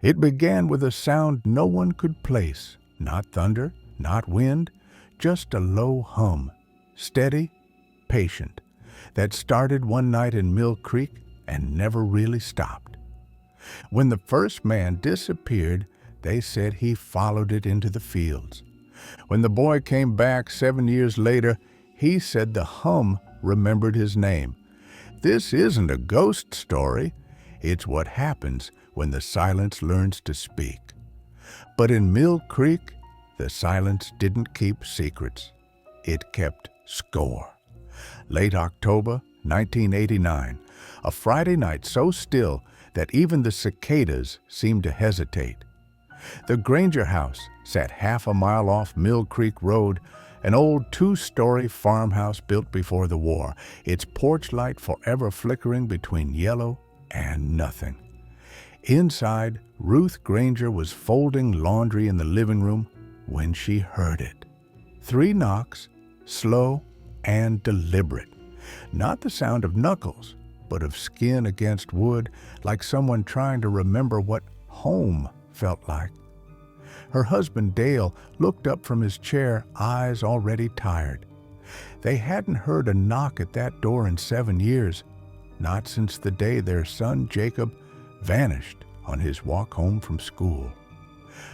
It began with a sound no one could place, not thunder, not wind, just a low hum, steady, patient, that started one night in Mill Creek and never really stopped. When the first man disappeared, they said he followed it into the fields. When the boy came back 7 years later, he said the hum remembered his name. This isn't a ghost story. It's what happens when the silence learns to speak. But in Mill Creek, the silence didn't keep secrets. It kept score. Late October 1989, a Friday night so still that even the cicadas seemed to hesitate. The Granger house sat half a mile off Mill Creek Road, an old 2-story farmhouse built before the war, its porch light forever flickering between yellow and nothing. Inside, Ruth Granger was folding laundry in the living room when she heard it. 3 knocks, slow and deliberate. Not the sound of knuckles, but of skin against wood, like someone trying to remember what home felt like. Her husband Dale looked up from his chair, eyes already tired. They hadn't heard a knock at that door in 7 years, not since the day their son Jacob vanished on his walk home from school.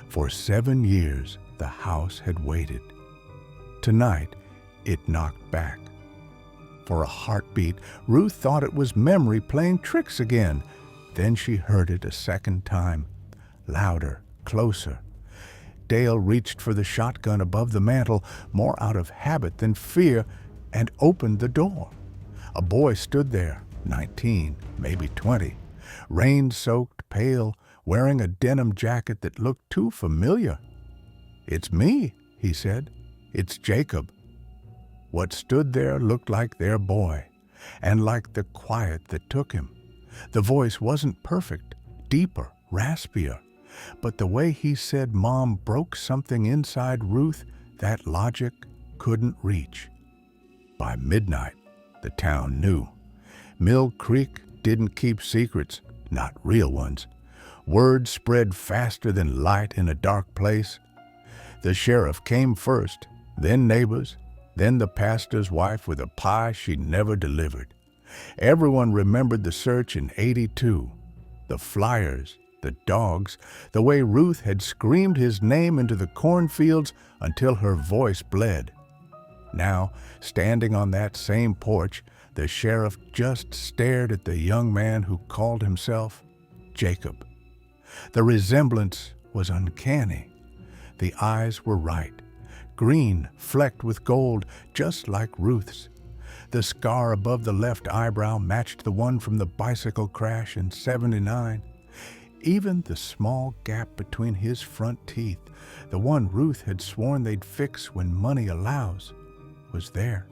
For 7 years, the house had waited. Tonight, it knocked back. For a heartbeat, Ruth thought it was memory playing tricks again. Then she heard it a second time, louder, closer. Dale reached for the shotgun above the mantel, more out of habit than fear, and opened the door. A boy stood there, 19, maybe 20, rain-soaked, pale, wearing a denim jacket that looked too familiar. "It's me," he said. "It's Jacob." What stood there looked like their boy, and like the quiet that took him. The voice wasn't perfect, deeper, raspier, but the way he said Mom broke something inside Ruth that logic couldn't reach. By midnight, the town knew. Mill Creek didn't keep secrets, not real ones. Word spread faster than light in a dark place. The sheriff came first, then neighbors, then the pastor's wife with a pie she never delivered. Everyone remembered the search in '82, the flyers, the dogs, the way Ruth had screamed his name into the cornfields until her voice bled. Now, standing on that same porch, the sheriff just stared at the young man who called himself Jacob. The resemblance was uncanny. The eyes were right, green, flecked with gold, just like Ruth's. The scar above the left eyebrow matched the one from the bicycle crash in '79. Even the small gap between his front teeth, the one Ruth had sworn they'd fix when money allows, was there.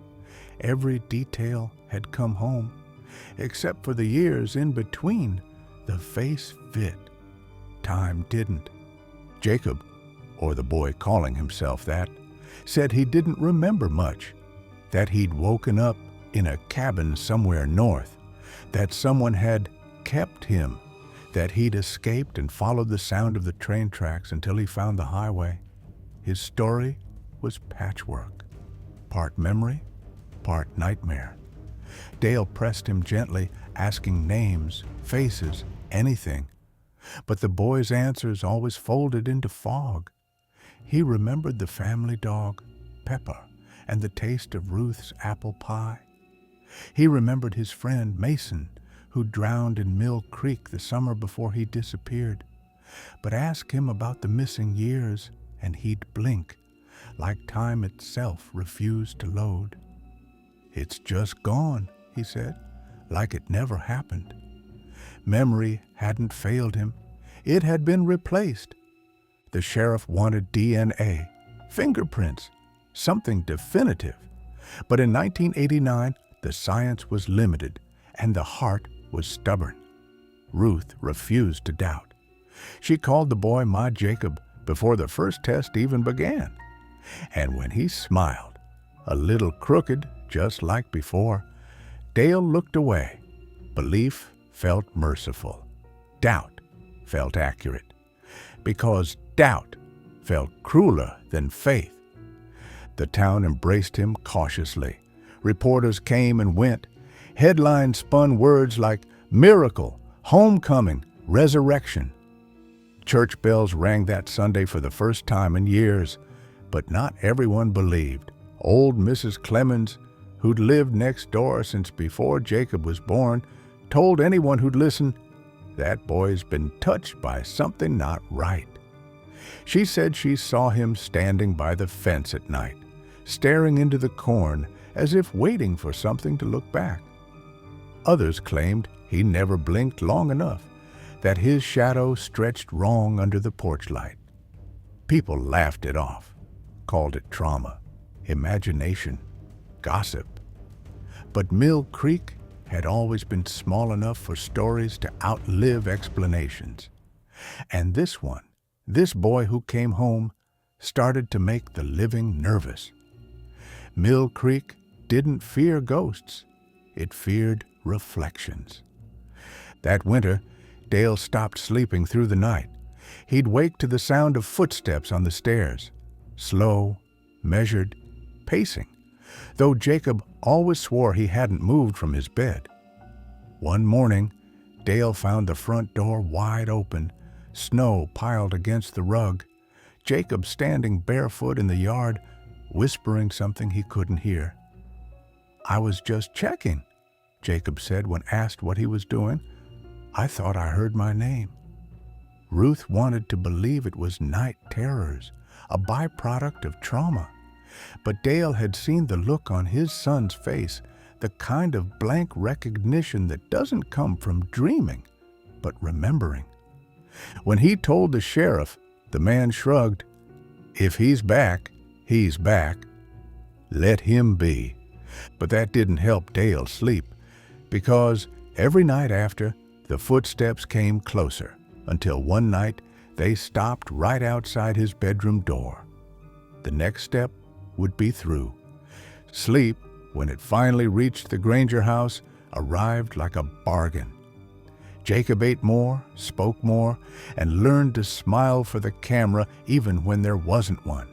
Every detail had come home. Except for the years in between, the face fit. Time didn't. Jacob, or the boy calling himself that, said he didn't remember much, that he'd woken up in a cabin somewhere north, that someone had kept him, that he'd escaped and followed the sound of the train tracks until he found the highway. His story was patchwork, part memory, part nightmare. Dale pressed him gently, asking names, faces, anything. But the boy's answers always folded into fog. He remembered the family dog, Pepper, and the taste of Ruth's apple pie. He remembered his friend, Mason, who drowned in Mill Creek the summer before he disappeared. But ask him about the missing years, and he'd blink, like time itself refused to load. "It's just gone," he said, like it never happened. Memory hadn't failed him. It had been replaced. The sheriff wanted DNA, fingerprints, something definitive. But in 1989, the science was limited, and the heart was stubborn. Ruth refused to doubt. She called the boy "my Jacob" before the first test even began. And when he smiled, a little crooked, just like before, Dale looked away. Belief felt merciful. Doubt felt accurate. because doubt felt crueler than faith. The town embraced him cautiously. Reporters came and went. Headlines spun words like miracle, homecoming, resurrection. Church bells rang that Sunday for the first time in years, but not everyone believed. Old Mrs. Clemens, who'd lived next door since before Jacob was born, told anyone who'd listen, "That boy's been touched by something not right." She said she saw him standing by the fence at night, staring into the corn as if waiting for something to look back. Others claimed he never blinked long enough, that his shadow stretched wrong under the porch light. People laughed it off, called it trauma, imagination, gossip. But Mill Creek had always been small enough for stories to outlive explanations. And this boy who came home, started to make the living nervous. Mill Creek didn't fear ghosts. It feared reflections. That winter, Dale stopped sleeping through the night. He'd wake to the sound of footsteps on the stairs, slow, measured, pacing, though Jacob always swore he hadn't moved from his bed. One morning, Dale found the front door wide open, snow piled against the rug, Jacob standing barefoot in the yard, whispering something he couldn't hear. "I was just checking," Jacob said when asked what he was doing. "I thought I heard my name." Ruth wanted to believe it was night terrors, a byproduct of trauma. But Dale had seen the look on his son's face, the kind of blank recognition that doesn't come from dreaming, but remembering. When he told the sheriff, the man shrugged. "If he's back, he's back. Let him be." But that didn't help Dale sleep, because every night after, the footsteps came closer, until one night they stopped right outside his bedroom door. The next step would be through. Sleep, when it finally reached the Granger house, arrived like a bargain. Jacob ate more, spoke more, and learned to smile for the camera even when there wasn't one.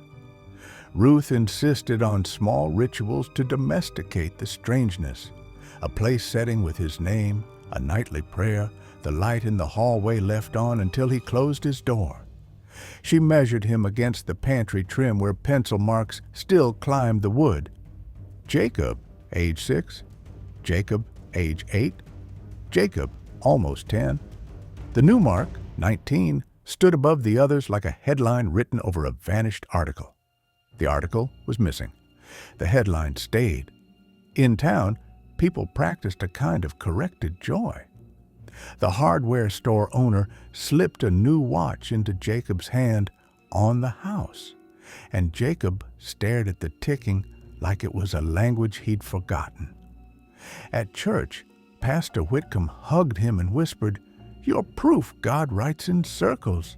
Ruth insisted on small rituals to domesticate the strangeness. A place setting with his name, a nightly prayer, the light in the hallway left on until he closed his door. She measured him against the pantry trim where pencil marks still climbed the wood. Jacob, age 6. Jacob, age 8. Jacob, almost 10. The new mark, 19, stood above the others like a headline written over a vanished article. The article was missing. The headline stayed. In town, people practiced a kind of corrected joy. The hardware store owner slipped a new watch into Jacob's hand on the house, and Jacob stared at the ticking like it was a language he'd forgotten. At church, Pastor Whitcomb hugged him and whispered, "You're proof God writes in circles."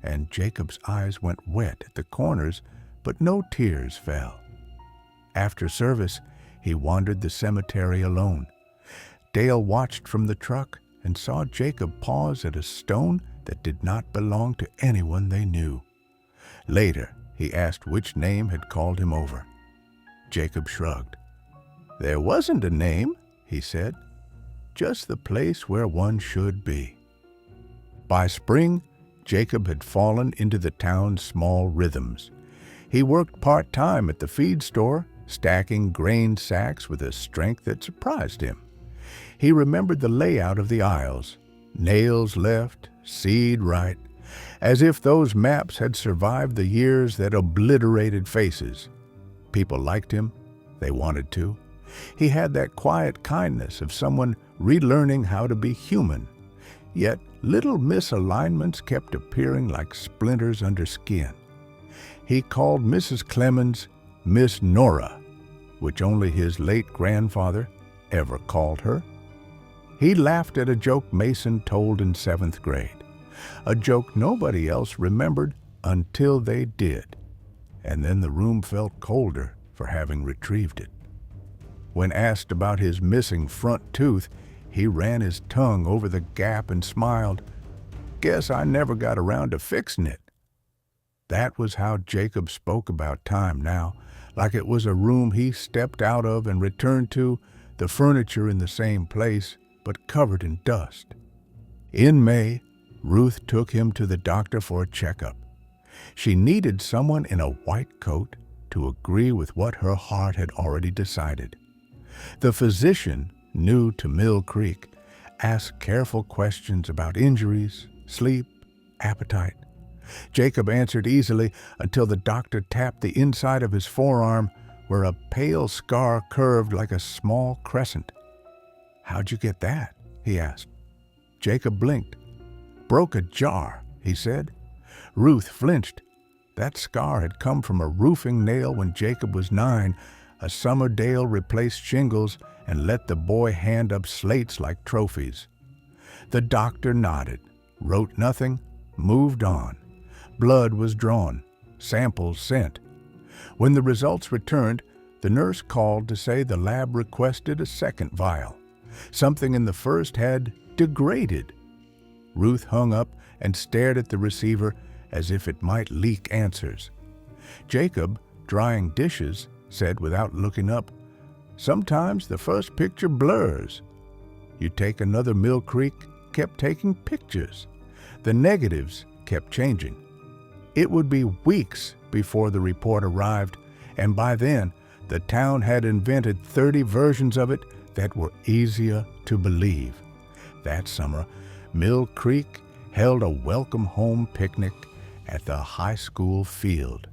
And Jacob's eyes went wet at the corners, but no tears fell. After service, he wandered the cemetery alone. Dale watched from the truck and saw Jacob pause at a stone that did not belong to anyone they knew. Later, he asked which name had called him over. Jacob shrugged. "There wasn't a name," he said. "Just the place where one should be." By spring, Jacob had fallen into the town's small rhythms. He worked part-time at the feed store, stacking grain sacks with a strength that surprised him. He remembered the layout of the aisles, nails left, seed right, as if those maps had survived the years that obliterated faces. People liked him. They wanted to. He had that quiet kindness of someone relearning how to be human. Yet little misalignments kept appearing like splinters under skin. He called Mrs. Clemens Miss Nora, which only his late grandfather ever called her. He laughed at a joke Mason told in 7th grade, a joke nobody else remembered until they did, and then the room felt colder for having retrieved it. When asked about his missing front tooth, he ran his tongue over the gap and smiled. Guess I never got around to fixing it." That was how Jacob spoke about time now, like it was a room he stepped out of and returned to, the furniture in the same place, but covered in dust. In May, Ruth took him to the doctor for a checkup. She needed someone in a white coat to agree with what her heart had already decided. The physician, new to Mill Creek, asked careful questions about injuries, sleep, appetite. Jacob answered easily until the doctor tapped the inside of his forearm where a pale scar curved like a small crescent. "How'd you get that?" he asked. Jacob blinked. "Broke a jar," he said. Ruth flinched. That scar had come from a roofing nail when Jacob was 9. A summer Dale replaced shingles and let the boy hand up slates like trophies. The doctor nodded, wrote nothing, moved on. Blood was drawn, samples sent. When the results returned, the nurse called to say the lab requested a second vial. Something in the first had degraded. Ruth hung up and stared at the receiver as if it might leak answers. Jacob, drying dishes, said without looking up, "Sometimes the first picture blurs." You take another Mill Creek kept taking pictures. The negatives kept changing. It would be weeks before the report arrived, and by then the town had invented 30 versions of it that were easier to believe. That summer, Mill Creek held a welcome home picnic at the high school field.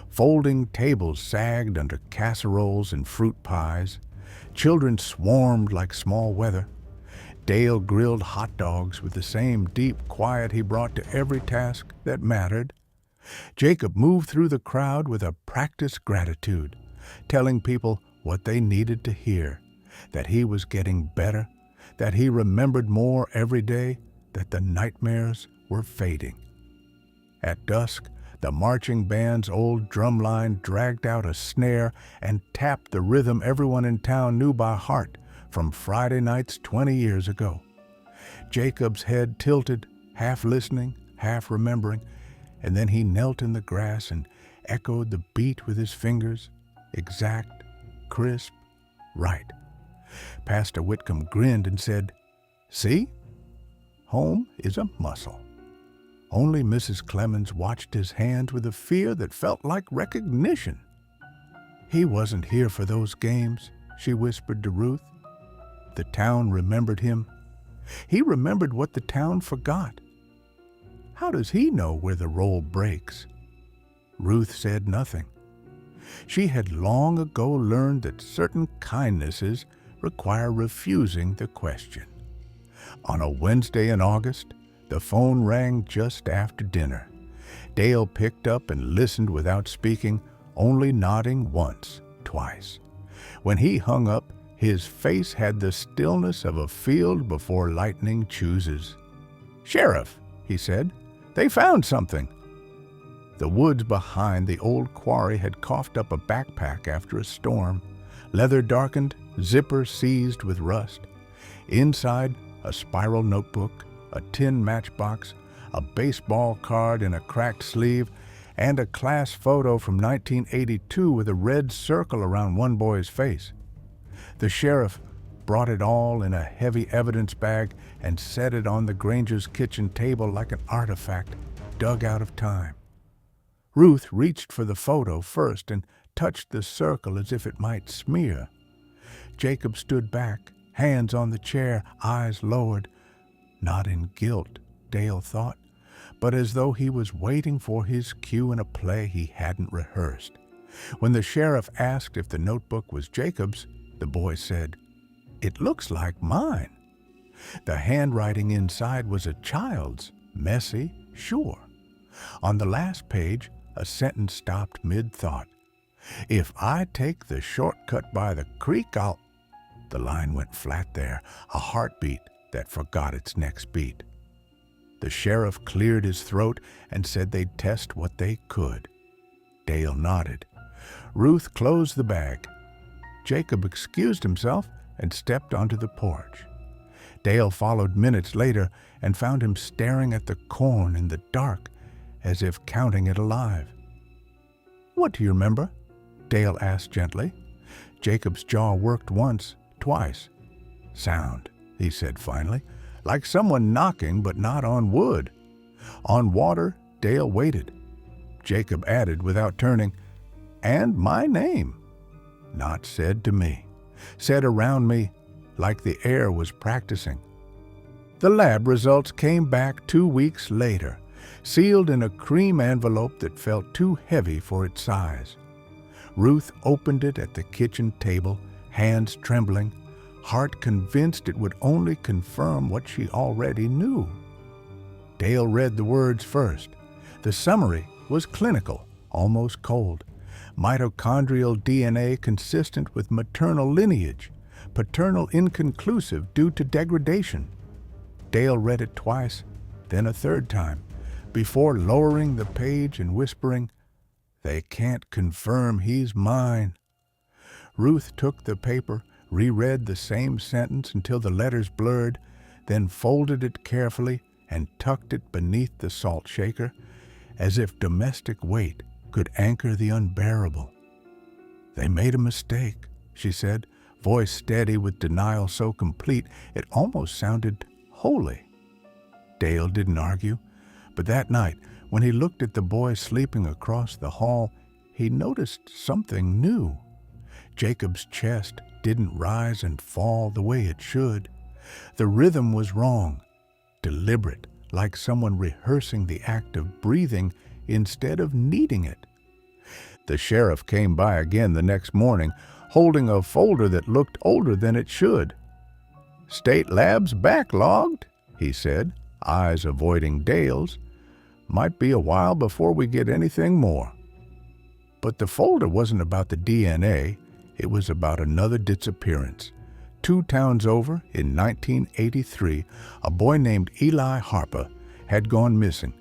Folding tables sagged under casseroles and fruit pies. Children swarmed like small weather. Dale grilled hot dogs with the same deep quiet he brought to every task that mattered. Jacob moved through the crowd with a practiced gratitude, telling people what they needed to hear, that he was getting better, that he remembered more every day, that the nightmares were fading. At dusk, the marching band's old drumline dragged out a snare and tapped the rhythm everyone in town knew by heart from Friday nights 20 years ago. Jacob's head tilted, half listening, half remembering, and then he knelt in the grass and echoed the beat with his fingers, exact, crisp, right. Pastor Whitcomb grinned and said, "See? Home is a muscle." Only Mrs. Clemens watched his hands with a fear that felt like recognition. "He wasn't here for those games," she whispered to Ruth. The town remembered him. He remembered what the town forgot. How does he know where the roll breaks? Ruth said nothing. She had long ago learned that certain kindnesses require refusing the question. On a Wednesday in August, the phone rang just after dinner. Dale picked up and listened without speaking, only nodding once, twice. When he hung up, his face had the stillness of a field before lightning chooses. "Sheriff," he said, "they found something." The woods behind the old quarry had coughed up a backpack after a storm, leather darkened, zipper seized with rust. Inside, a spiral notebook, a tin matchbox, a baseball card in a cracked sleeve, and a class photo from 1982 with a red circle around one boy's face. The sheriff brought it all in a heavy evidence bag and set it on the Granger's kitchen table like an artifact dug out of time. Ruth reached for the photo first and touched the circle as if it might smear. Jacob stood back, hands on the chair, eyes lowered. Not in guilt, Dale thought, but as though he was waiting for his cue in a play he hadn't rehearsed. When the sheriff asked if the notebook was Jacob's, the boy said, "It looks like mine." The handwriting inside was a child's, messy, sure. On the last page, a sentence stopped mid-thought. "If I take the shortcut by the creek, I'll—" The line went flat there, a heartbeat that forgot its next beat. The sheriff cleared his throat and said they'd test what they could. Dale nodded. Ruth closed the bag. Jacob excused himself and stepped onto the porch. Dale followed minutes later, and found him staring at the corn in the dark as if counting it alive. "What do you remember?" Dale asked gently. Jacob's jaw worked once, twice. "Sound," he said finally, "like someone knocking, but not on wood." On water, Dale waited. Jacob added without turning, "And my name." Not said to me. Said around me like the air was practicing. The lab results came back 2 weeks later, sealed in a cream envelope that felt too heavy for its size. Ruth opened it at the kitchen table, hands trembling, heart convinced it would only confirm what she already knew. Dale read the words first. The summary was clinical, almost cold. Mitochondrial DNA consistent with maternal lineage, paternal inconclusive due to degradation. Dale read it twice, then a third time, before lowering the page and whispering, "They can't confirm he's mine." Ruth took the paper, reread the same sentence until the letters blurred, then folded it carefully and tucked it beneath the salt shaker, as if domestic weight could anchor the unbearable. "They made a mistake," she said, voice steady with denial so complete it almost sounded holy. Dale didn't argue, but that night, when he looked at the boy sleeping across the hall, he noticed something new. Jacob's chest didn't rise and fall the way it should. The rhythm was wrong, deliberate, like someone rehearsing the act of breathing instead of needing it. The sheriff came by again the next morning, holding a folder that looked older than it should. "State lab's backlogged," he said, eyes avoiding Dale's. "Might be a while before we get anything more." But the folder wasn't about the DNA. It was about another disappearance. 2 towns over, in 1983, a boy named Eli Harper had gone missing.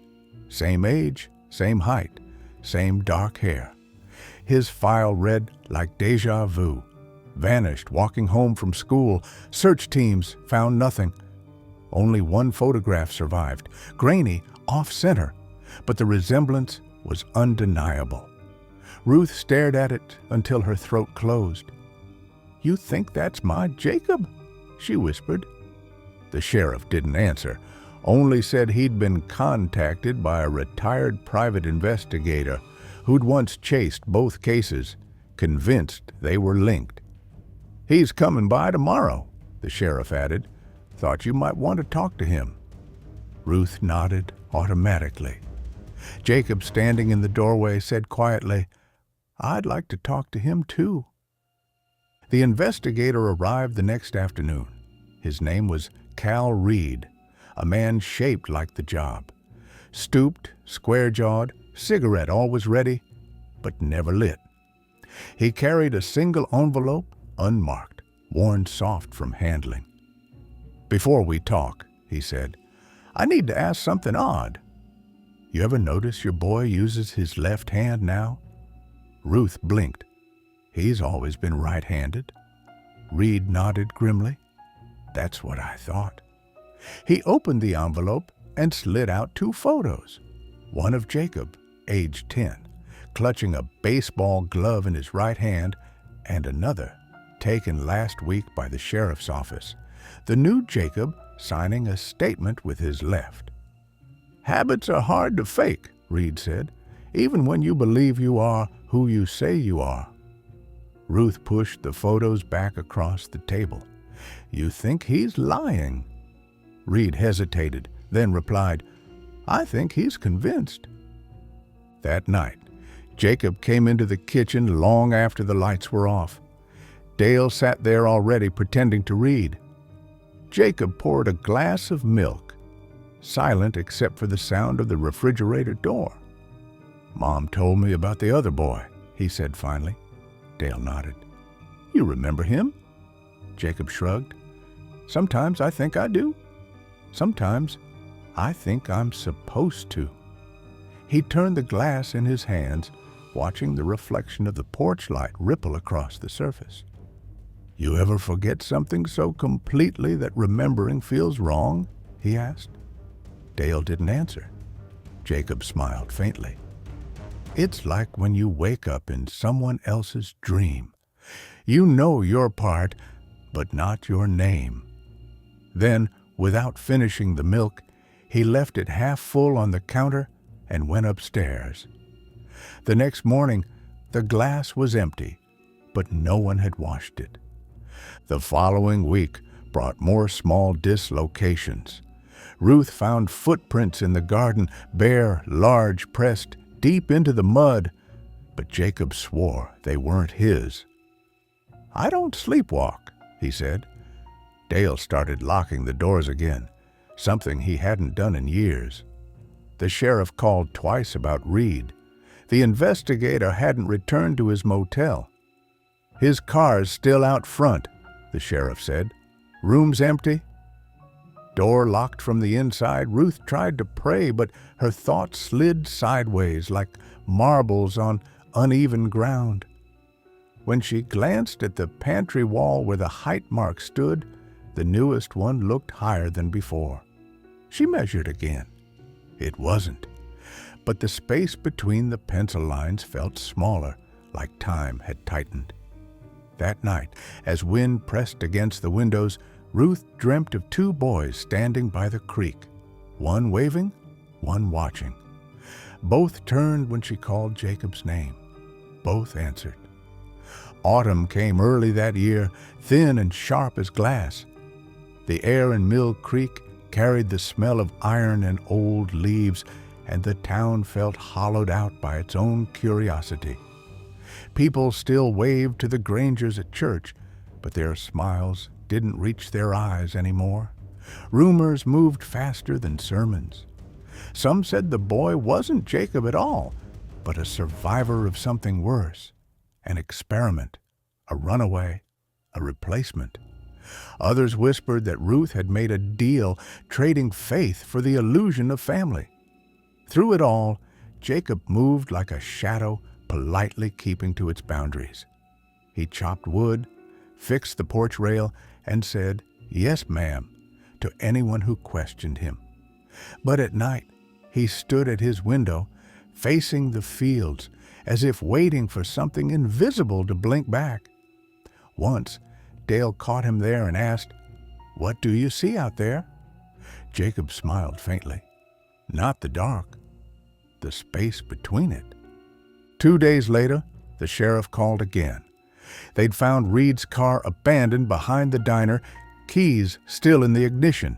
Same age, same height, same dark hair. His file read like deja vu. Vanished walking home from school. Search teams found nothing. Only one photograph survived, grainy, off-center, but the resemblance was undeniable. Ruth stared at it until her throat closed. "You think that's my Jacob?" she whispered. The sheriff didn't answer, only said he'd been contacted by a retired private investigator who'd once chased both cases, convinced they were linked. "He's coming by tomorrow," the sheriff added. "Thought you might want to talk to him." Ruth nodded automatically. Jacob, standing in the doorway, said quietly, "I'd like to talk to him too." The investigator arrived the next afternoon. His name was Cal Reed, a man shaped like the job. Stooped, square-jawed, cigarette always ready, but never lit. He carried a single envelope, unmarked, worn soft from handling. "Before we talk," he said, "I need to ask something odd. You ever notice your boy uses his left hand now?" Ruth blinked. "He's always been right-handed." Reed nodded grimly. "That's what I thought." He opened the envelope and slid out 2 photos. One of Jacob, age 10, clutching a baseball glove in his right hand, and another, taken last week by the sheriff's office. The new Jacob signing a statement with his left. "Habits are hard to fake," Reed said, "even when you believe you are who you say you are." Ruth pushed the photos back across the table. "You think he's lying?" Reed hesitated, then replied, "I think he's convinced." That night, Jacob came into the kitchen long after the lights were off. Dale sat there already pretending to read. Jacob poured a glass of milk, silent except for the sound of the refrigerator door. "Mom told me about the other boy," he said finally. Dale nodded. "You remember him?" Jacob shrugged. "Sometimes I think I do. Sometimes I think I'm supposed to." He turned the glass in his hands, watching the reflection of the porch light ripple across the surface. "You ever forget something so completely that remembering feels wrong?" he asked. Dale didn't answer. Jacob smiled faintly. It's like when you wake up in someone else's dream. You know your part, but not your name. Then, without finishing the milk, he left it half full on the counter and went upstairs. The next morning, the glass was empty, but no one had washed it. The following week brought more small dislocations. Ruth found footprints in the garden, bare, large, pressed deep into the mud, but Jacob swore they weren't his. "I don't sleepwalk," he said. Dale started locking the doors again, something he hadn't done in years. The sheriff called twice about Reed. The investigator hadn't returned to his motel. "His car's still out front," the sheriff said. "Room's empty." Door locked from the inside, Ruth tried to pray, but her thoughts slid sideways like marbles on uneven ground. When she glanced at the pantry wall where the height mark stood, the newest one looked higher than before. She measured again. It wasn't. But the space between the pencil lines felt smaller, like time had tightened. That night, as wind pressed against the windows, Ruth dreamt of two boys standing by the creek, one waving, one watching. Both turned when she called Jacob's name. Both answered. Autumn came early that year, thin and sharp as glass. The air in Mill Creek carried the smell of iron and old leaves, and the town felt hollowed out by its own curiosity. People still waved to the Grangers at church, but their smiles didn't reach their eyes anymore. Rumors moved faster than sermons. Some said the boy wasn't Jacob at all, but a survivor of something worse, an experiment, a runaway, a replacement. Others whispered that Ruth had made a deal, trading faith for the illusion of family. Through it all, Jacob moved like a shadow, politely keeping to its boundaries. He chopped wood, fixed the porch rail, and said, "Yes, ma'am," to anyone who questioned him. But at night, he stood at his window, facing the fields, as if waiting for something invisible to blink back. Once, Dale caught him there and asked, "What do you see out there?" Jacob smiled faintly. Not the dark, the space between it. 2 days later, the sheriff called again. They'd found Reed's car abandoned behind the diner, keys still in the ignition.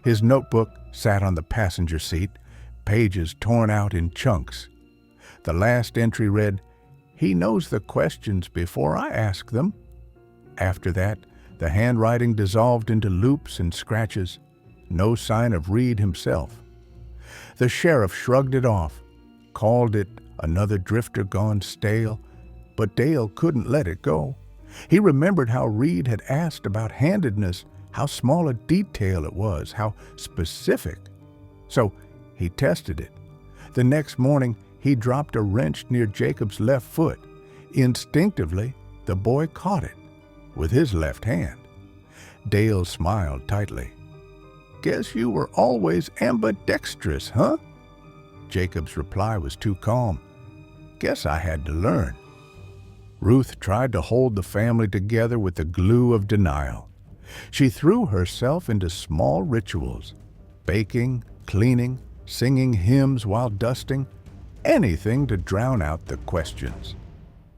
His notebook sat on the passenger seat, pages torn out in chunks. The last entry read, "He knows the questions before I ask them." After that, the handwriting dissolved into loops and scratches. No sign of Reed himself. The sheriff shrugged it off, called it another drifter gone stale, but Dale couldn't let it go. He remembered how Reed had asked about handedness, how small a detail it was, how specific. So he tested it. The next morning, he dropped a wrench near Jacob's left foot. Instinctively, the boy caught it with his left hand. Dale smiled tightly. "Guess you were always ambidextrous, huh?" Jacob's reply was too calm. "Guess I had to learn." Ruth tried to hold the family together with the glue of denial. She threw herself into small rituals, baking, cleaning, singing hymns while dusting, anything to drown out the questions.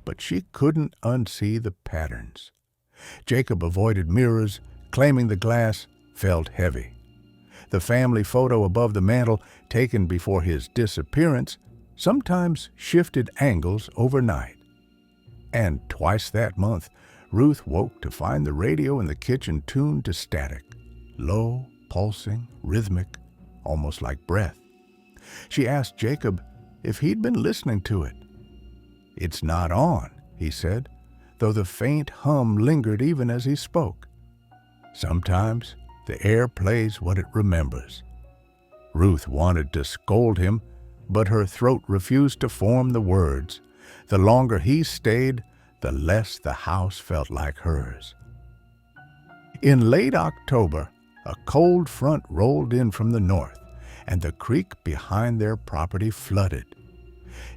But she couldn't unsee the patterns. Jacob avoided mirrors, claiming the glass felt heavy. The family photo above the mantel, taken before his disappearance, sometimes shifted angles overnight. And twice that month, Ruth woke to find the radio in the kitchen tuned to static, low, pulsing, rhythmic, almost like breath. She asked Jacob if he'd been listening to it. "It's not on," he said, though the faint hum lingered even as he spoke. Sometimes the air plays what it remembers. Ruth wanted to scold him, but her throat refused to form the words. The longer he stayed, the less the house felt like hers. In late October, a cold front rolled in from the north, and the creek behind their property flooded.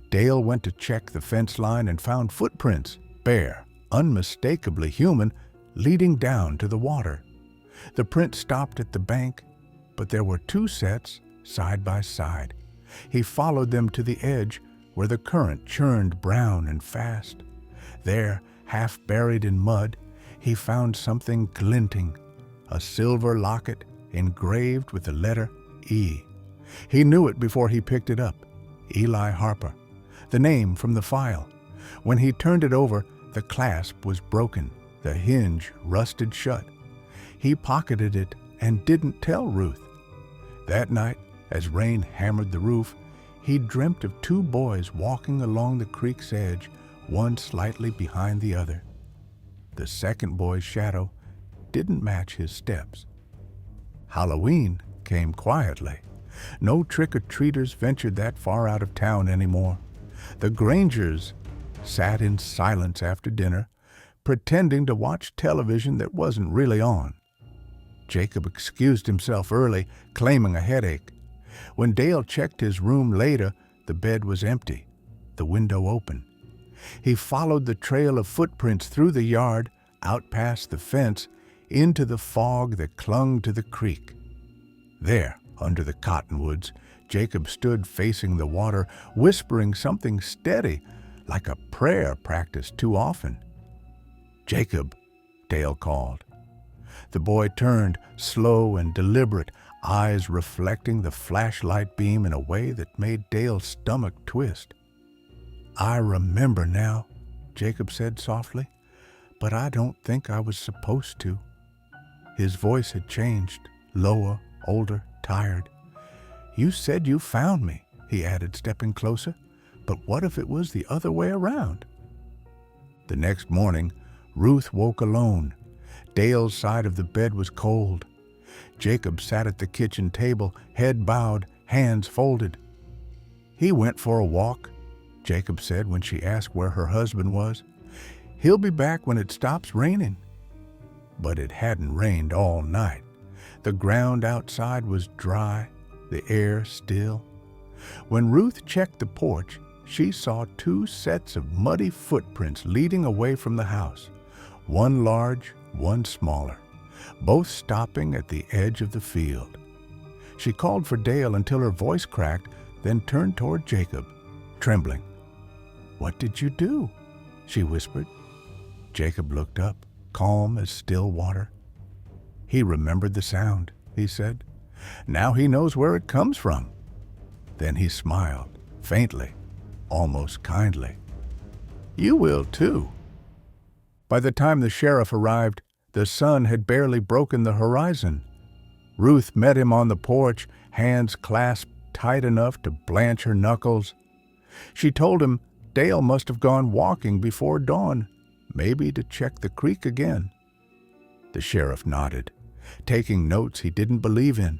Dale went to check the fence line and found footprints, bare, unmistakably human, leading down to the water. The print stopped at the bank, but there were two sets side by side. He followed them to the edge where the current churned brown and fast. There, half buried in mud, he found something glinting, a silver locket engraved with the letter E. He knew it before he picked it up. Eli Harper, the name from the file. When he turned it over, the clasp was broken, the hinge rusted shut. He pocketed it and didn't tell Ruth. That night, as rain hammered the roof, he dreamt of two boys walking along the creek's edge, one slightly behind the other. The second boy's shadow didn't match his steps. Halloween came quietly. No trick-or-treaters ventured that far out of town anymore. The Grangers sat in silence after dinner, pretending to watch television that wasn't really on. Jacob excused himself early, claiming a headache. When Dale checked his room later, the bed was empty, the window open. He followed the trail of footprints through the yard, out past the fence, into the fog that clung to the creek. There, under the cottonwoods, Jacob stood facing the water, whispering something steady, like a prayer practiced too often. "Jacob," Dale called. The boy turned, slow and deliberate, eyes reflecting the flashlight beam in a way that made Dale's stomach twist. "I remember now," Jacob said softly, "but I don't think I was supposed to." His voice had changed, lower, older, tired. "You said you found me," he added, stepping closer. "But what if it was the other way around?" The next morning, Ruth woke alone. Dale's side of the bed was cold. Jacob sat at the kitchen table, head bowed, hands folded. "He went for a walk," Jacob said when she asked where her husband was. "He'll be back when it stops raining." But it hadn't rained all night. The ground outside was dry, the air still. When Ruth checked the porch, she saw two sets of muddy footprints leading away from the house, one large, one smaller, both stopping at the edge of the field. She called for Dale until her voice cracked, then turned toward Jacob, trembling. "What did you do?" she whispered. Jacob looked up, calm as still water. "He remembered the sound," he said. "Now he knows where it comes from." Then he smiled, faintly, almost kindly. "You will too." By the time the sheriff arrived, the sun had barely broken the horizon. Ruth met him on the porch, hands clasped tight enough to blanch her knuckles. She told him Dale must have gone walking before dawn, maybe to check the creek again. The sheriff nodded, taking notes he didn't believe in.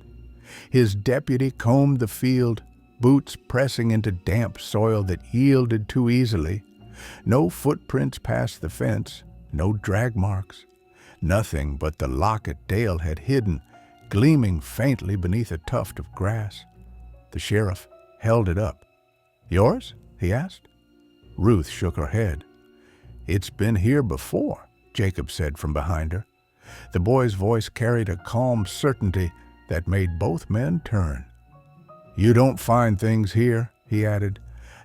His deputy combed the field, boots pressing into damp soil that yielded too easily. No footprints past the fence, no drag marks. Nothing but the locket Dale had hidden, gleaming faintly beneath a tuft of grass. The sheriff held it up. "Yours?" he asked. Ruth shook her head. "It's been here before," Jacob said from behind her. The boy's voice carried a calm certainty that made both men turn. "You don't find things here," he added.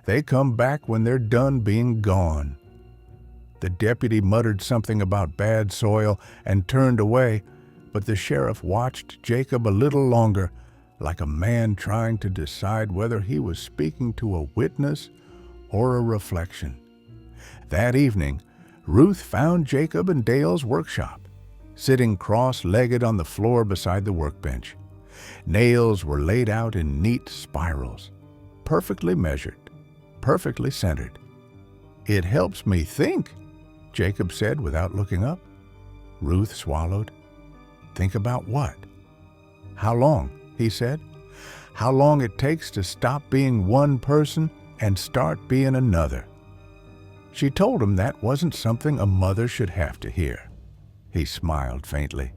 "They come back when they're done being gone." The deputy muttered something about bad soil and turned away, but the sheriff watched Jacob a little longer, like a man trying to decide whether he was speaking to a witness or a reflection. That evening, Ruth found Jacob in Dale's workshop, sitting cross-legged on the floor beside the workbench. Nails were laid out in neat spirals, perfectly measured, perfectly centered. "It helps me think," Jacob said without looking up. Ruth swallowed. "Think about what?" "How long," he said. "How long it takes to stop being one person and start being another." She told him that wasn't something a mother should have to hear. He smiled faintly.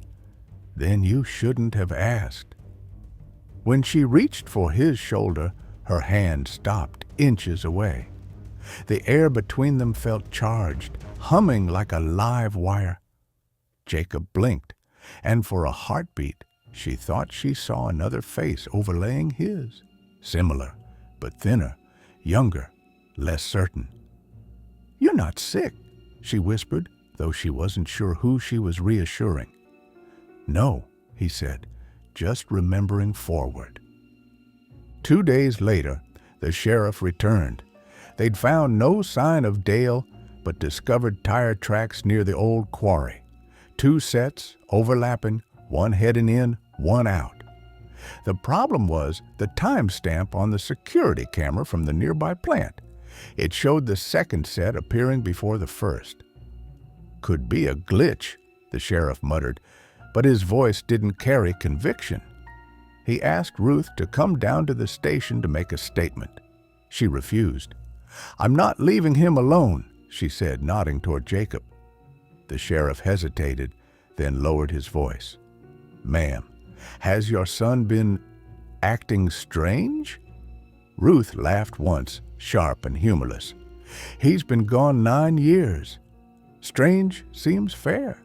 "Then you shouldn't have asked." When she reached for his shoulder, her hand stopped inches away. The air between them felt charged, humming like a live wire. Jacob blinked, and for a heartbeat, she thought she saw another face overlaying his. Similar, but thinner, younger, less certain. "You're not sick," she whispered, though she wasn't sure who she was reassuring. "No," he said, just remembering forward. 2 days later, the sheriff returned. They'd found no sign of Dale, but discovered tire tracks near the old quarry. 2 sets, overlapping, one heading in, one out. The problem was the timestamp on the security camera from the nearby plant. It showed the second set appearing before the first. "Could be a glitch," the sheriff muttered, but his voice didn't carry conviction. He asked Ruth to come down to the station to make a statement. She refused. "I'm not leaving him alone," she said, nodding toward Jacob. The sheriff hesitated, then lowered his voice. "Ma'am, has your son been acting strange?" Ruth laughed once, sharp and humorless. "He's been gone 9 years. Strange seems fair."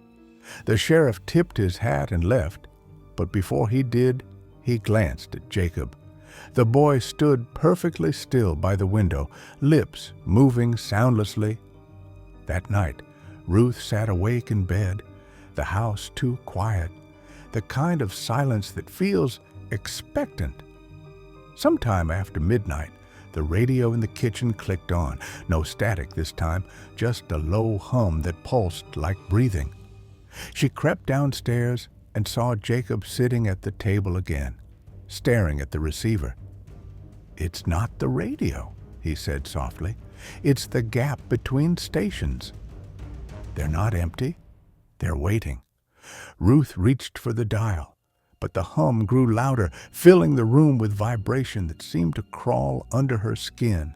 The sheriff tipped his hat and left, but before he did, he glanced at Jacob. The boy stood perfectly still by the window, lips moving soundlessly. That night, Ruth sat awake in bed, the house too quiet, the kind of silence that feels expectant. Sometime after midnight, the radio in the kitchen clicked on. No static this time, just a low hum that pulsed like breathing. She crept downstairs and saw Jacob sitting at the table again, staring at the receiver. "It's not the radio," he said softly. "It's the gap between stations. They're not empty. They're waiting." Ruth reached for the dial, but the hum grew louder, filling the room with vibration that seemed to crawl under her skin.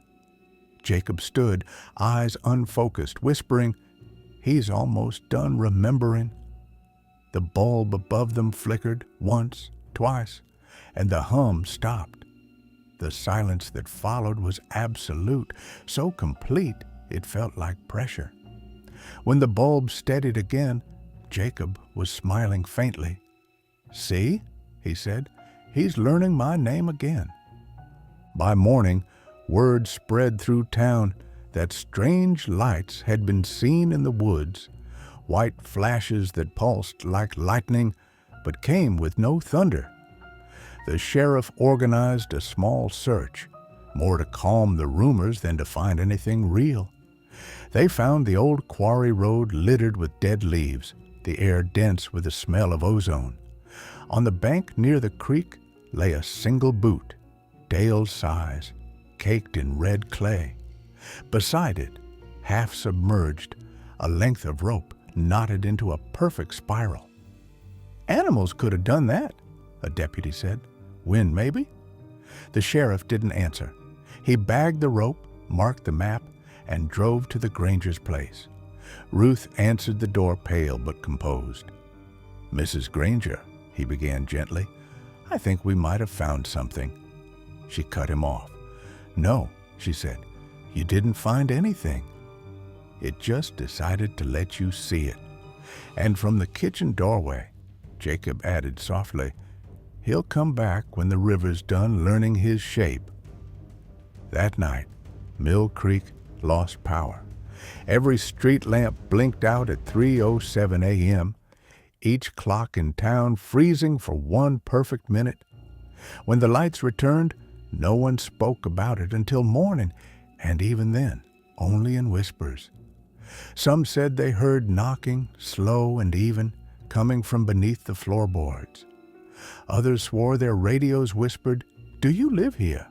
Jacob stood, eyes unfocused, whispering, "He's almost done remembering." The bulb above them flickered once, twice, and the hum stopped. The silence that followed was absolute, so complete it felt like pressure. When the bulb steadied again, Jacob was smiling faintly. "See," he said, "he's learning my name again." By morning, word spread through town that strange lights had been seen in the woods, white flashes that pulsed like lightning but came with no thunder. The sheriff organized a small search, more to calm the rumors than to find anything real. They found the old quarry road littered with dead leaves, the air dense with the smell of ozone. On the bank near the creek lay a single boot, Dale's size, caked in red clay. Beside it, half submerged, a length of rope knotted into a perfect spiral. "Animals could have done that," a deputy said. "Wind, maybe?" The sheriff didn't answer. He bagged the rope, marked the map, and drove to the Granger's place. Ruth answered the door, pale but composed. "Mrs. Granger," he began gently, "I think we might have found something." She cut him off. "No," she said, "you didn't find anything. It just decided to let you see it." And from the kitchen doorway, Jacob added softly, "He'll come back when the river's done learning his shape." That night, Mill Creek lost power. Every street lamp blinked out at 3:07 a.m., each clock in town freezing for one perfect minute. When the lights returned, no one spoke about it until morning, and even then, only in whispers. Some said they heard knocking, slow and even, coming from beneath the floorboards. Others swore their radios whispered, "Do you live here?"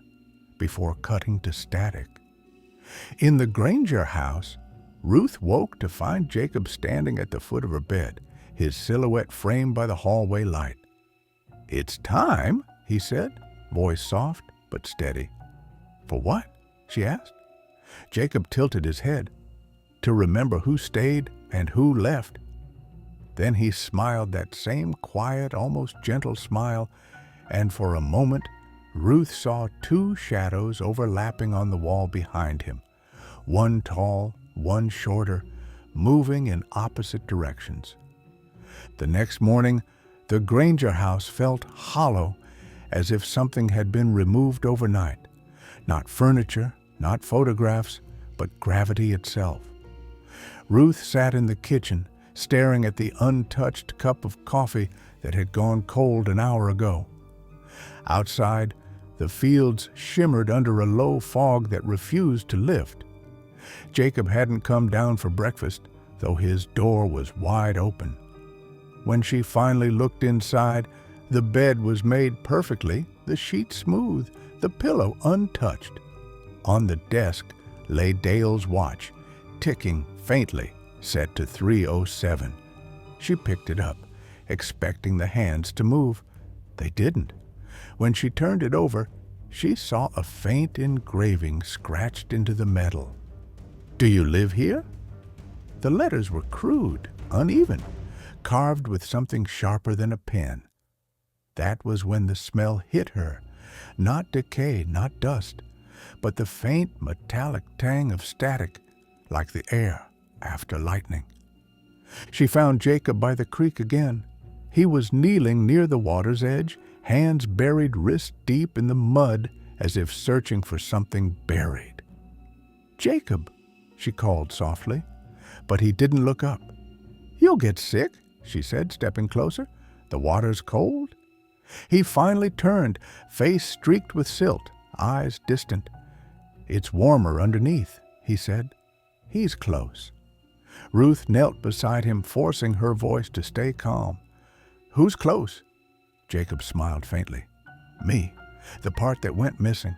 before cutting to static. In the Granger house, Ruth woke to find Jacob standing at the foot of her bed, his silhouette framed by the hallway light. "It's time," he said, voice soft but steady. "For what?" she asked. Jacob tilted his head. "To remember who stayed and who left." Then he smiled that same quiet, almost gentle smile, and for a moment Ruth saw two shadows overlapping on the wall behind him, one tall, one shorter, moving in opposite directions. The next morning, the Granger house felt hollow, as if something had been removed overnight. Not furniture, not photographs, but gravity itself. Ruth sat in the kitchen, staring at the untouched cup of coffee that had gone cold an hour ago. Outside, the fields shimmered under a low fog that refused to lift. Jacob hadn't come down for breakfast, though his door was wide open. When she finally looked inside, the bed was made perfectly, the sheets smooth, the pillow untouched. On the desk lay Dale's watch, ticking faintly, set to 3:07. She picked it up, expecting the hands to move. They didn't. When she turned it over, she saw a faint engraving scratched into the metal. "Do you live here?" The letters were crude, uneven, carved with something sharper than a pen. That was when the smell hit her. Not decay, not dust, but the faint metallic tang of static, like the air after lightning. She found Jacob by the creek again. He was kneeling near the water's edge, hands buried wrist deep in the mud, as if searching for something buried. "Jacob," she called softly, but he didn't look up. "You'll get sick," she said, stepping closer. "The water's cold." He finally turned, face streaked with silt, eyes distant. "It's warmer underneath," he said. "He's close." Ruth knelt beside him, forcing her voice to stay calm. "Who's close?" Jacob smiled faintly. "Me, the part that went missing."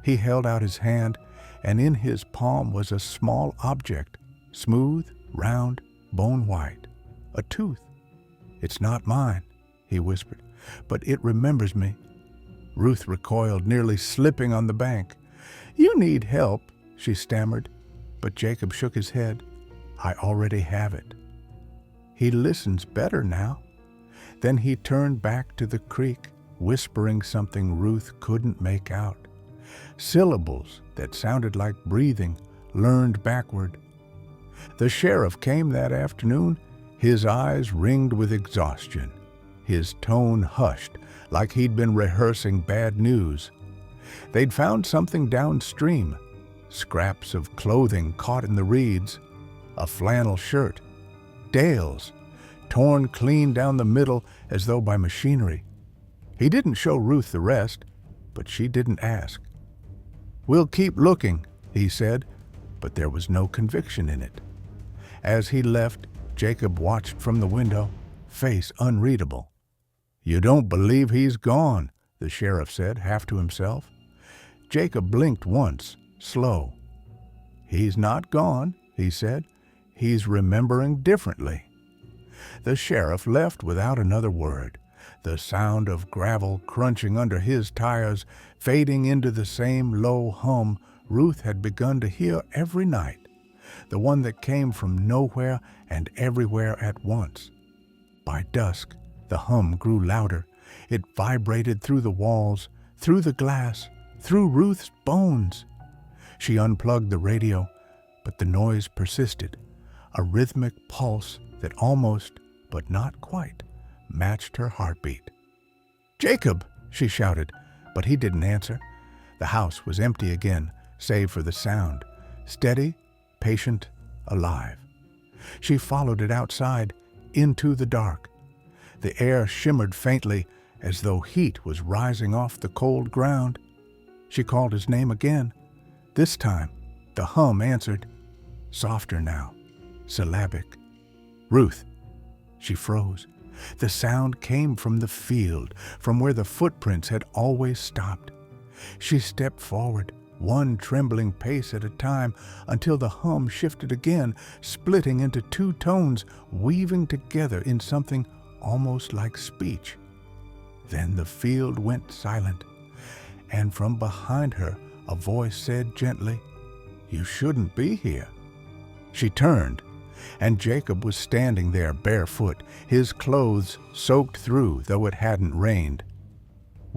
He held out his hand, and in his palm was a small object, smooth, round, bone-white, a tooth. "It's not mine," he whispered, "but it remembers me." Ruth recoiled, nearly slipping on the bank. "You need help," she stammered, but Jacob shook his head. "I already have it." He listens better now. Then he turned back to the creek, whispering something Ruth couldn't make out. Syllables that sounded like breathing, learned backward. The sheriff came that afternoon, his eyes ringed with exhaustion, his tone hushed, like he'd been rehearsing bad news. They'd found something downstream, scraps of clothing caught in the reeds, a flannel shirt, Dale's, torn clean down the middle as though by machinery. He didn't show Ruth the rest, but she didn't ask. "We'll keep looking," he said, but there was no conviction in it. As he left, Jacob watched from the window, face unreadable. "You don't believe he's gone," the sheriff said, half to himself. Jacob blinked once, slow. "He's not gone," he said. "He's remembering differently." The sheriff left without another word, the sound of gravel crunching under his tires fading into the same low hum Ruth had begun to hear every night, the one that came from nowhere and everywhere at once. By dusk, the hum grew louder. It vibrated through the walls, through the glass, through Ruth's bones. She unplugged the radio, but the noise persisted, a rhythmic pulse that almost, but not quite, matched her heartbeat. "Jacob!" she shouted, but he didn't answer. The house was empty again, save for the sound, steady, patient, alive. She followed it outside, into the dark. The air shimmered faintly, as though heat was rising off the cold ground. She called his name again. This time, the hum answered, softer now, syllabic. "Ruth!" She froze. The sound came from the field, from where the footprints had always stopped. She stepped forward, one trembling pace at a time, until the hum shifted again, splitting into two tones, weaving together in something almost like speech. Then the field went silent, and from behind her a voice said gently, "You shouldn't be here." She turned, and Jacob was standing there barefoot, his clothes soaked through though it hadn't rained.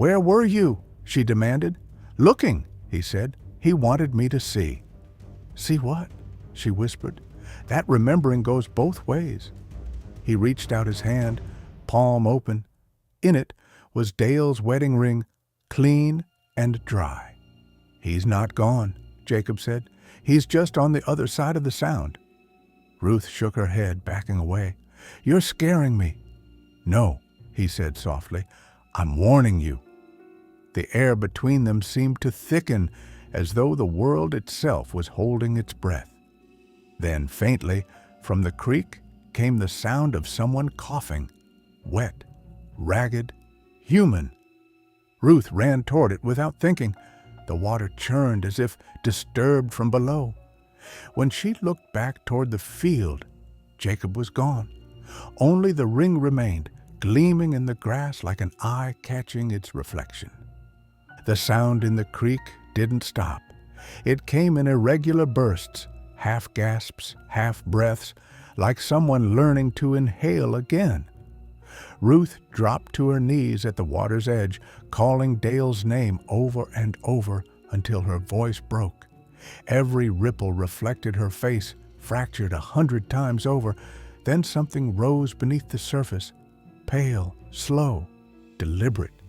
"Where were you?" she demanded. "Looking," he said. "He wanted me to see." "See what?" she whispered. "That remembering goes both ways." He reached out his hand, palm open. In it was Dale's wedding ring, clean and dry. "He's not gone," Jacob said. "He's just on the other side of the sound." Ruth shook her head, backing away. "You're scaring me." "No," he said softly. "I'm warning you." The air between them seemed to thicken, as though the world itself was holding its breath. Then, faintly, from the creek came the sound of someone coughing, wet, ragged, human. Ruth ran toward it without thinking. The water churned as if disturbed from below. When she looked back toward the field, Jacob was gone. Only the ring remained, gleaming in the grass like an eye catching its reflection. The sound in the creek didn't stop. It came in irregular bursts, half gasps, half breaths, like someone learning to inhale again. Ruth dropped to her knees at the water's edge, calling Dale's name over and over until her voice broke. Every ripple reflected her face, fractured 100 times over. Then something rose beneath the surface, pale, slow, deliberate.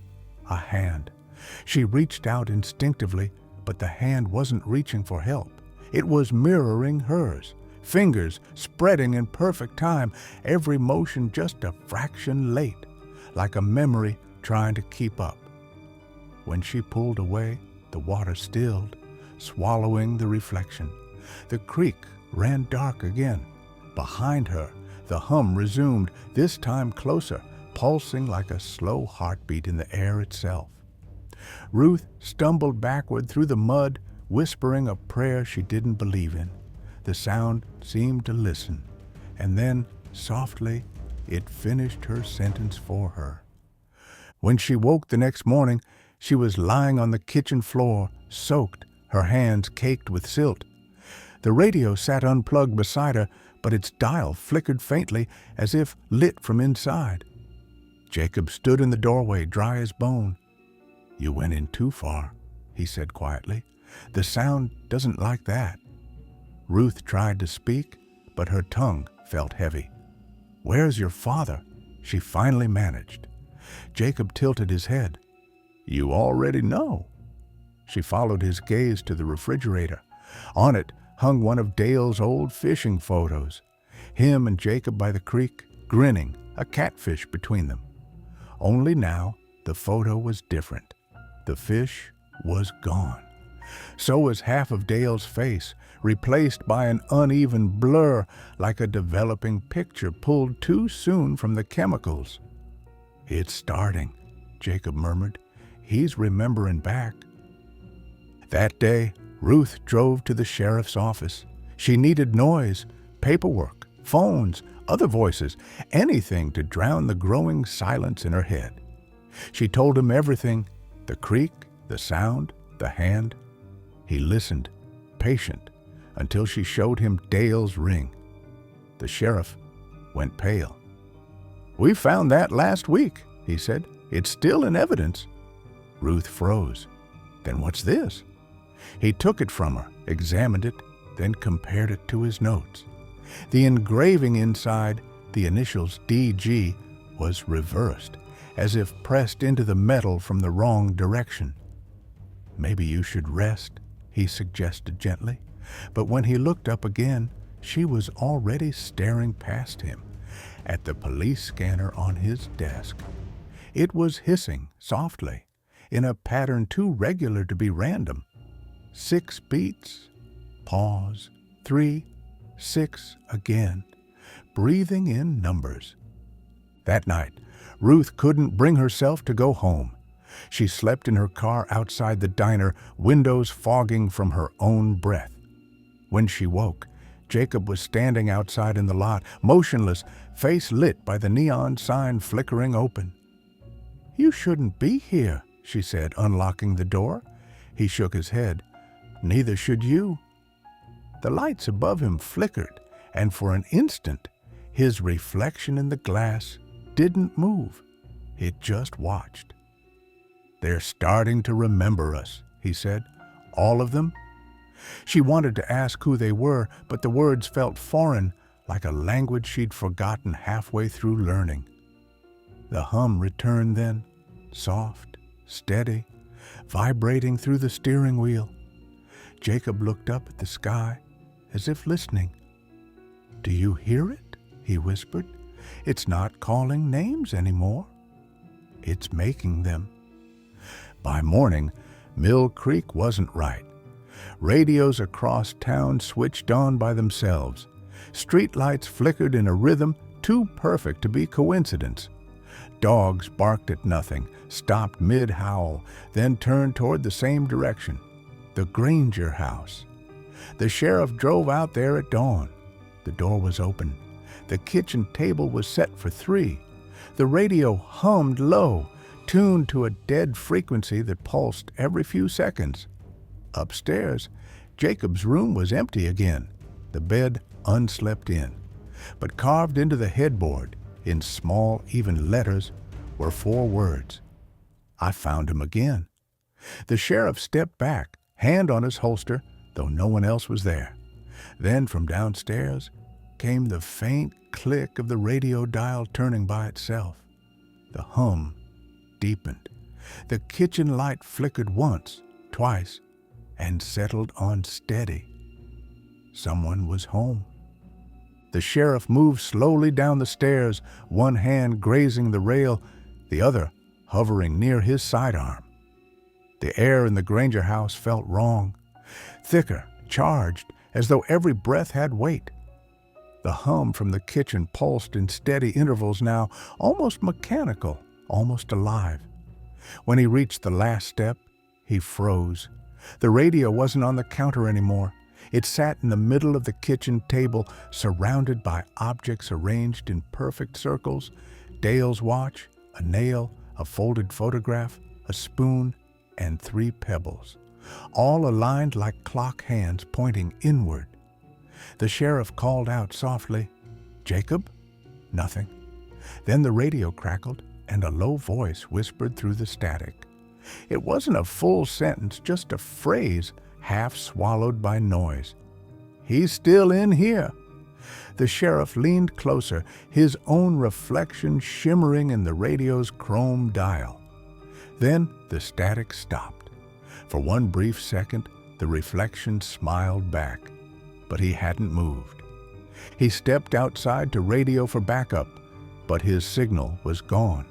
A hand. She reached out instinctively, but the hand wasn't reaching for help. It was mirroring hers, fingers spreading in perfect time, every motion just a fraction late, like a memory trying to keep up. When she pulled away, the water stilled, swallowing the reflection. The creek ran dark again. Behind her, the hum resumed, this time closer, pulsing like a slow heartbeat in the air itself. Ruth stumbled backward through the mud, whispering a prayer she didn't believe in. The sound seemed to listen, and then, softly, it finished her sentence for her. When she woke the next morning, she was lying on the kitchen floor, soaked, her hands caked with silt. The radio sat unplugged beside her, but its dial flickered faintly, as if lit from inside. Jacob stood in the doorway, dry as bone. "You went in too far," he said quietly. "The sound doesn't like that." Ruth tried to speak, but her tongue felt heavy. "Where's your father?" she finally managed. Jacob tilted his head. "You already know." She followed his gaze to the refrigerator. On it hung one of Dale's old fishing photos. Him and Jacob by the creek, grinning, a catfish between them. Only now, the photo was different. The fish was gone. So was half of Dale's face, replaced by an uneven blur, like a developing picture pulled too soon from the chemicals. "It's starting," Jacob murmured. "He's remembering back." That day, Ruth drove to the sheriff's office. She needed noise, paperwork, phones, other voices, anything to drown the growing silence in her head. She told him everything, the creek, the sound, the hand. He listened, patient, until she showed him Dale's ring. The sheriff went pale. "We found that last week," he said. "It's still in evidence." Ruth froze. "Then what's this?" He took it from her, examined it, then compared it to his notes. The engraving inside, the initials DG, was reversed, as if pressed into the metal from the wrong direction. "Maybe you should rest," he suggested gently. But when he looked up again, she was already staring past him, at the police scanner on his desk. It was hissing softly, in a pattern too regular to be random. 6 beats, pause, 3, 6 again, breathing in numbers. That night, Ruth couldn't bring herself to go home. She slept in her car outside the diner, windows fogging from her own breath. When she woke, Jacob was standing outside in the lot, motionless, face lit by the neon sign flickering open. "You shouldn't be here," she said, unlocking the door. He shook his head. "Neither should you." The lights above him flickered, and for an instant, his reflection in the glass didn't move. It just watched. "They're starting to remember us," he said. "All of them?" She wanted to ask who they were, but the words felt foreign, like a language she'd forgotten halfway through learning. The hum returned then, soft, steady, vibrating through the steering wheel. Jacob looked up at the sky, as if listening. "Do you hear it?" he whispered. "It's not calling names anymore. It's making them." By morning, Mill Creek wasn't right. Radios across town switched on by themselves. Streetlights flickered in a rhythm too perfect to be coincidence. Dogs barked at nothing, stopped mid-howl, then turned toward the same direction, the Granger house. The sheriff drove out there at dawn. The door was open. The kitchen table was set for 3. The radio hummed low, tuned to a dead frequency that pulsed every few seconds. Upstairs, Jacob's room was empty again, the bed unslept in. But carved into the headboard, in small, even letters, were 4 words. "I found him again." The sheriff stepped back, hand on his holster, though no one else was there. Then from downstairs came the faint click of the radio dial turning by itself. The hum deepened. The kitchen light flickered once, twice, and settled on steady. Someone was home. The sheriff moved slowly down the stairs, one hand grazing the rail, the other hovering near his sidearm. The air in the Granger house felt wrong, thicker, charged, as though every breath had weight. The hum from the kitchen pulsed in steady intervals now, almost mechanical, almost alive. When he reached the last step, he froze. The radio wasn't on the counter anymore. It sat in the middle of the kitchen table, surrounded by objects arranged in perfect circles: Dale's watch, a nail, a folded photograph, a spoon, and 3 pebbles, all aligned like clock hands pointing inward. The sheriff called out softly, "Jacob?" Nothing. Then the radio crackled, and a low voice whispered through the static. It wasn't a full sentence, just a phrase, half swallowed by noise. "He's still in here." The sheriff leaned closer, his own reflection shimmering in the radio's chrome dial. Then the static stopped. For one brief second, the reflection smiled back, but he hadn't moved. He stepped outside to radio for backup, but his signal was gone.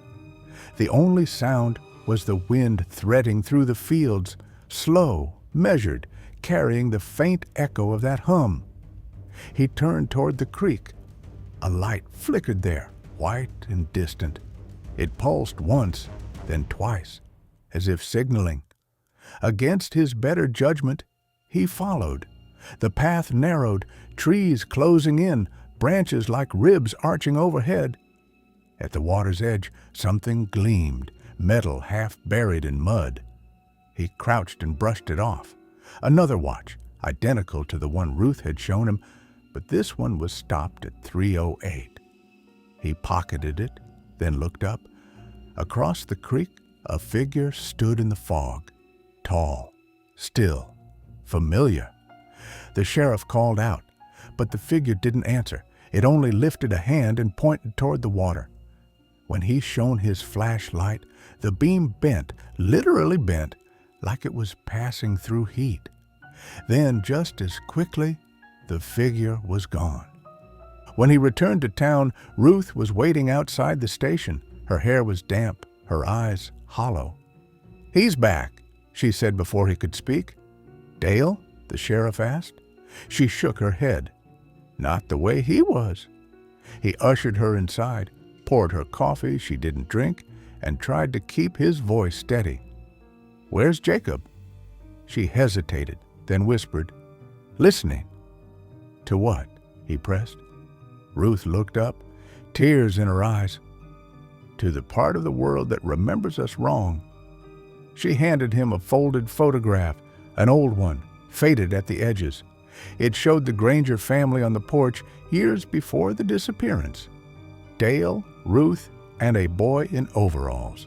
The only sound was the wind threading through the fields, slow, measured, carrying the faint echo of that hum. He turned toward the creek. A light flickered there, white and distant. It pulsed once, then twice, as if signaling. Against his better judgment, he followed. The path narrowed, trees closing in, branches like ribs arching overhead. At the water's edge, something gleamed, metal half buried in mud. He crouched and brushed it off. Another watch, identical to the one Ruth had shown him, but this one was stopped at 3:08. He pocketed it, then looked up. Across the creek, a figure stood in the fog, tall, still, familiar. The sheriff called out, but the figure didn't answer. It only lifted a hand and pointed toward the water. When he shone his flashlight, the beam bent, literally bent, like it was passing through heat. Then, just as quickly, the figure was gone. When he returned to town, Ruth was waiting outside the station. Her hair was damp, her eyes hollow. "He's back," she said before he could speak. "Dale?" the sheriff asked. She shook her head. Not the way he was. He ushered her inside, poured her coffee she didn't drink, and tried to keep his voice steady. "Where's Jacob?" She hesitated, then whispered, "Listening." "To what?" he pressed. Ruth looked up, tears in her eyes. "To the part of the world that remembers us wrong." She handed him a folded photograph, an old one, faded at the edges. It showed the Granger family on the porch years before the disappearance. Dale, Ruth, and a boy in overalls.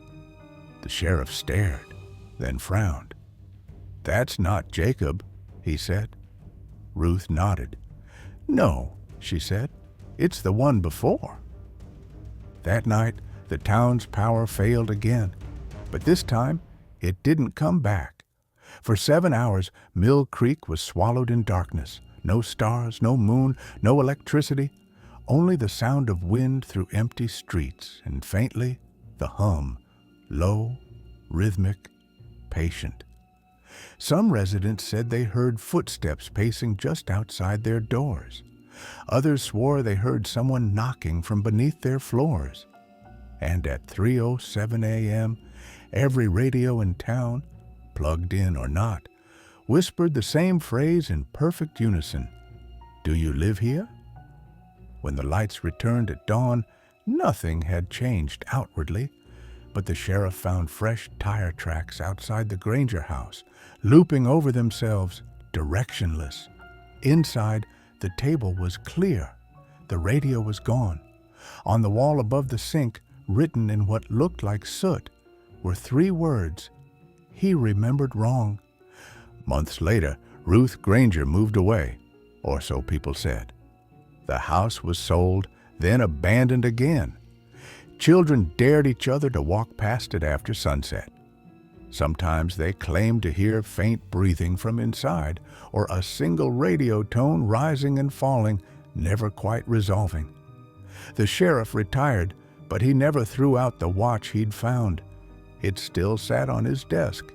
The sheriff stared. then frowned. "That's not Jacob," he said. Ruth nodded. "No," she said, "it's the one before." That night, the town's power failed again, but this time it didn't come back. For 7 hours, Mill Creek was swallowed in darkness. No stars, no moon, no electricity, only the sound of wind through empty streets, and faintly, the hum, low, rhythmic, patient. Some residents said they heard footsteps pacing just outside their doors. Others swore they heard someone knocking from beneath their floors. And at 3:07 a.m., every radio in town, plugged in or not, whispered the same phrase in perfect unison: "Do you live here?" When the lights returned at dawn, nothing had changed outwardly, but the sheriff found fresh tire tracks outside the Granger house, looping over themselves, directionless. Inside, the table was clear. The radio was gone. On the wall above the sink, written in what looked like soot, were 3 words: "He remembered wrong." Months later, Ruth Granger moved away, or so people said. The house was sold, then abandoned again. Children dared each other to walk past it after sunset. Sometimes they claimed to hear faint breathing from inside, or a single radio tone rising and falling, never quite resolving. The sheriff retired, but he never threw out the watch he'd found. It still sat on his desk,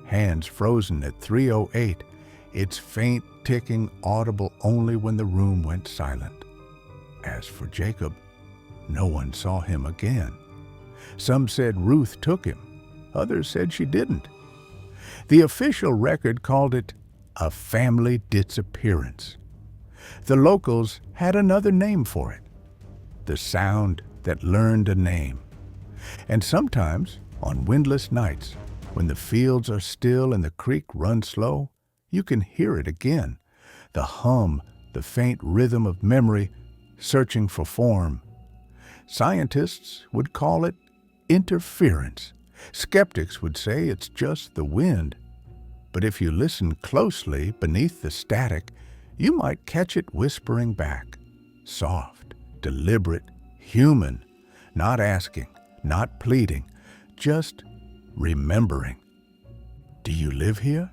hands frozen at 3:08, its faint ticking audible only when the room went silent. As for Jacob, no one saw him again. Some said Ruth took him. Others said she didn't. The official record called it a family disappearance. The locals had another name for it: the sound that learned a name. And sometimes, on windless nights, when the fields are still and the creek runs slow, you can hear it again, the hum, the faint rhythm of memory searching for form. Scientists would call it interference. Skeptics would say it's just the wind. But if you listen closely beneath the static, you might catch it whispering back, soft, deliberate, human, not asking, not pleading, just remembering. "Do you live here?"